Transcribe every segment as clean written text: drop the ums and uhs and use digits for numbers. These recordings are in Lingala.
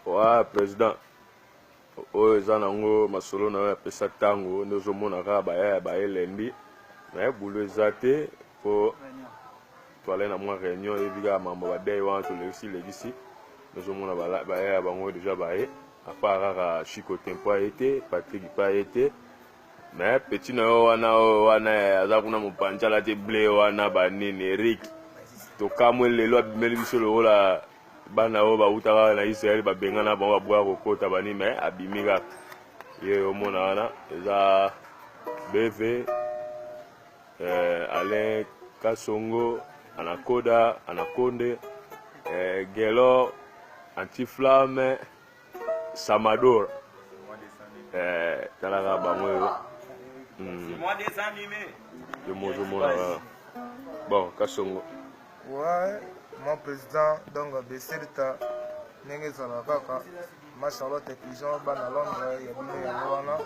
Ouais, président. Oyo eza nango masolo na yo apesa ntango nde ozomona kaka baya baelendi naye bulu eza te po toale na mwa réunion eyebi kaka mambo badei wana tolegisi nozomona baya ya bango deja baye apart kaka Chico Tempo aye te Patrick pa aye te mais petit na yo wana aza kuna mopanzala te ble wana banini Eric tokamwe lelo abimeli biso lokola bana oyo bautaka na Israel babengana bango babwaka kokota bani me abimi kaka ye omona wana eza BV Alain Kasongo Anakonde Gelo Antiflamme Samador talaka bango yo bon Kasongo. Ouais, mon président, donc, Besserta, Nengezana Kaka, ma Charlotte et Pigeon, Bana Londres, Yabine Yawana,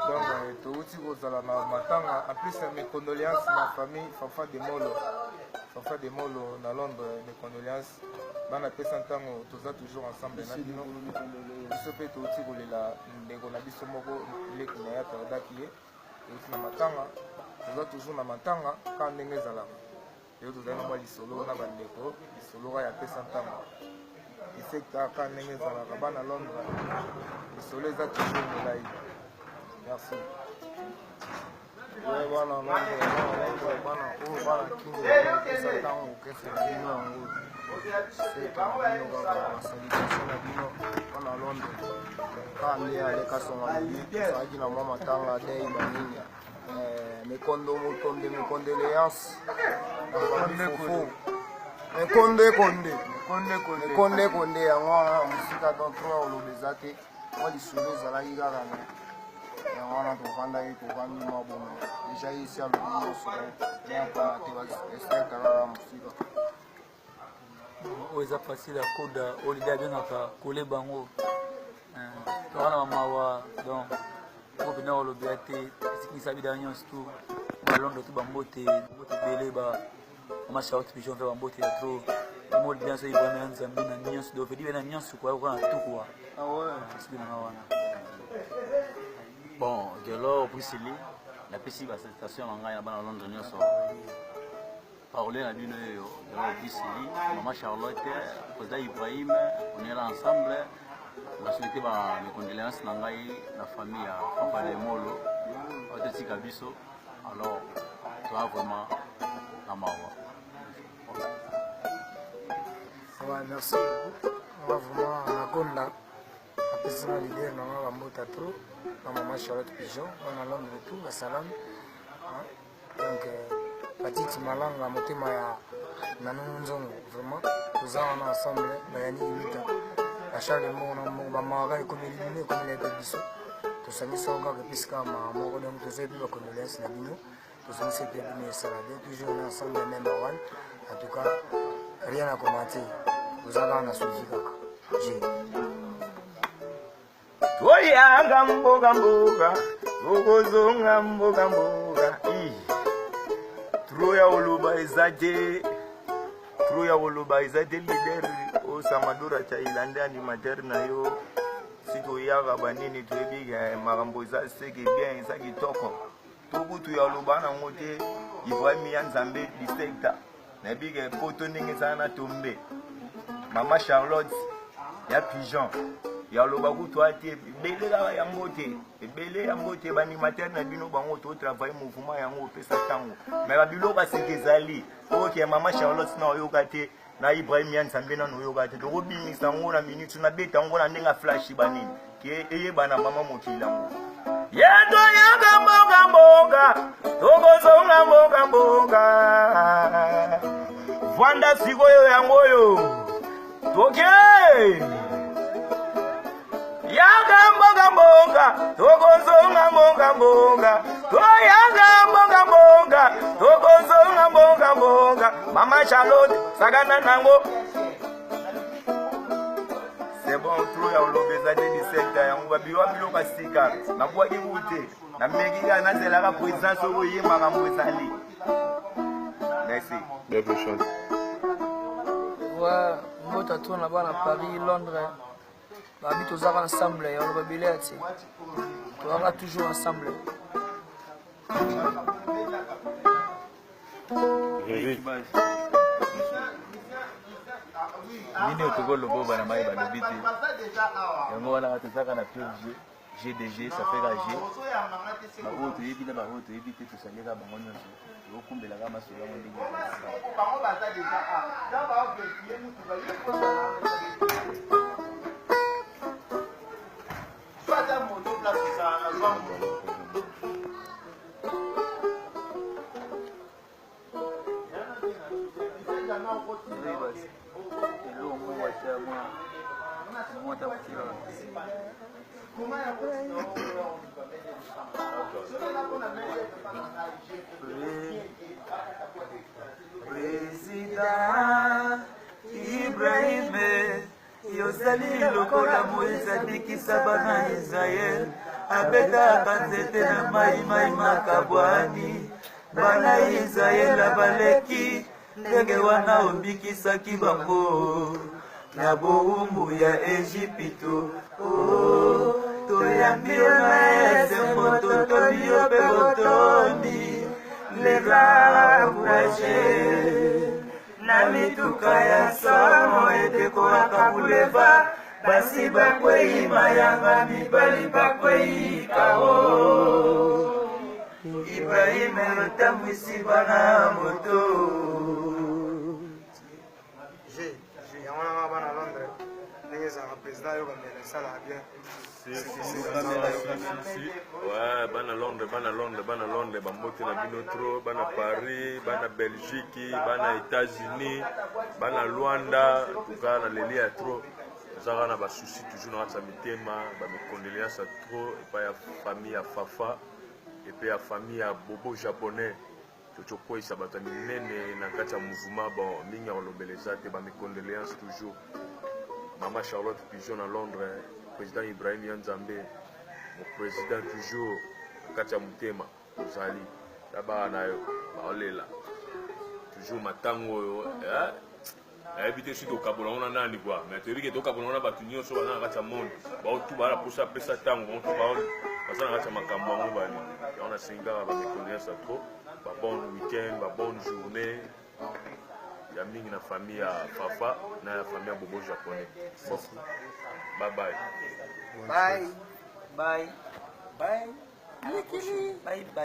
donc, tout aussi aux Alana Matanga, en plus, mes condoléances, ma famille, Fafa de Molo, dans Londres, mes condoléances, Bana Pessantango, tous toujours ensemble, Nadino, ce peut aussi rouler la Negonabisomoko, les Kinayata, Dakie, et aussi na Matanga, tous toujours na Matanga, quand Nengezala. Yo tozali mwa lisolo na bandeko lisolo ya pesa ntango isekta ka ndenge ezalaka bana Londres lisolo eza toujours molai. Merci. Bana Londres bana oyo bana kingo pesa ntango okesela bino yango seka bino kaka basalidation na bino bana Londres ka nde aleka songa lobi ezalaki na mwa matanga dei banini mes condoléances. Konde yango musika don trois olobeza te mwa lisolo ezalaki kaka yango wana tovandaki tovandi mwa bomo deja esi alobi nyonso yapana te respecta kaka musika oyo eza facile akoda olide abengaka koleba yango towana mamawa donc po mpena olobela te esikisa bida nyonso tu balondre tu bambote ebele mama Charlotte Pigeon mpe bambote ya tro imoli bien so ibana ya nzambe na nyonso do fedi bena nyonso kwa na tukuwa fesibi nanga wana bon Gelo Brisili napesi basalutation na ngai na bana Londres nyonso parole na bino oyo Gelo Brisili mama Charlotte président Ibrahim on est là ensemble na souhaité mes condoléances na ngai na famille ya Papa de Molo otetika biso alors toi vraiment na mawa. Ouais, merci. On va vraiment à Gonda. Après ça, l'idée, on va monter trop. Maman Charlotte Pigeon, on a Londres et tout, à Salam. Donc, petite malanga, la moté maya, nanonzongo, vraiment. Nous avons ensemble, Bayani Imita. À chaque moment, on a marre comme éliminé, comme les bébissos. Tout ça, nous sommes encore puisque ma mort, donc, tout ça, puis on connaît les Nabino. Tout ça, c'est bien, mais ça va bien. Toujours ensemble, même one. En tout cas, rien à commenter. Vous avez un suivi kaka. Toyanga mboga mboga, tokozonga mboga mboga. Troya oluba ezate, leader o Samadora cha ilande animateur na yo. Sito yaga banini twebiga makambo za seke bien za kitoko. Tobutu ya oluba na ngote Ibrahim ya Nzambe districta. Na biga poto ningi sana tombe. Mama Charlotte ya Pigeon ya loba kutwa te bele la yango te bele yango te banimateur na bino bango to travail mouvement yango pesa tango mais ba biloka sekezali OK Mama Charlotte na oyoka te na Ibrahim ya Nzambe na oyoka te to kobimisa ngo na minute na beta ngo na ndenga flash banini ke eye bana mama mokila ngo yeto yanga mboga mboga tokozonga mboga mboga vanda sikoyo yango yo toke yaga mboga mboga tokozonga mboga mboga toyaga mboga mboga tokozonga mboga mboga Mama Charlotte sagana nango c'est bon trop ya olobeza de 17 yango babiwa biloka sika na bwaki ute na meki kana zela ka présence oye makambo ezali. Merci. Belle chance. Ouais, moi t'as tourné là-bas à Paris, Londres. babi tozaka ensemble ya oloba bele ati tozaka toujours ensemble. Nini otokoloba bana mai balobi te yango wana tozaka na pure GDG, ça fait la G. Baoyo toyebi na baoyo toyebi te tosalika bango nyonso tokumbelaka masolo yango ndenge Président Ibrahim yozali lokola Moïse adikisa bana Israel abetaka nzete na mai makabwani bana Israel abaleki ndenge wana obikisaki bango na bowumbu ya Ejipito. Toyambi yo na ese moto toni yo mpe botondi leka kuraje na mituka ya samo edekolaka buleva basi bakwei mayanga mibali bakwei kao Ibrahim yotamwisi bana moto yango bana Londres ndenge ezalaka président yo bamela esalaka bien. Ouais, bana Londres, bambote na bino trop, bana Paris, bana Belgique, bana États-Unis, bana Luanda, tuka na leli ya trop. Zara na ba souci toujours na sa mitema, ba me condoléances trop et pas ya famille ya Fafa et puis ya famille ya Bobo japonais. Tchoko isabata minene na kati ya mouvement bon mingi olobeleza te ba me condoléances toujours. Maman Charlotte Pigeon à Londres, président Ibrahim Yanzambe, mon président toujours Katia Mutema, Zali, là-bas na toujours matango habité sur le Kabula on a ni quoi, mais tu dis que tu Kabula on a battu sur la Katia monde, bah tout va pour ça après ça tango, on tout va parce que Katia Makamba on va on a 5 ans à me connaître ça trop, bah bon week-end, bah bonne journée. Ya mingi na famille ya Fafa na ya famille ya Bobo japonais. Bon. Bye bye. Bye. Bye. Bye. Bye. Bye.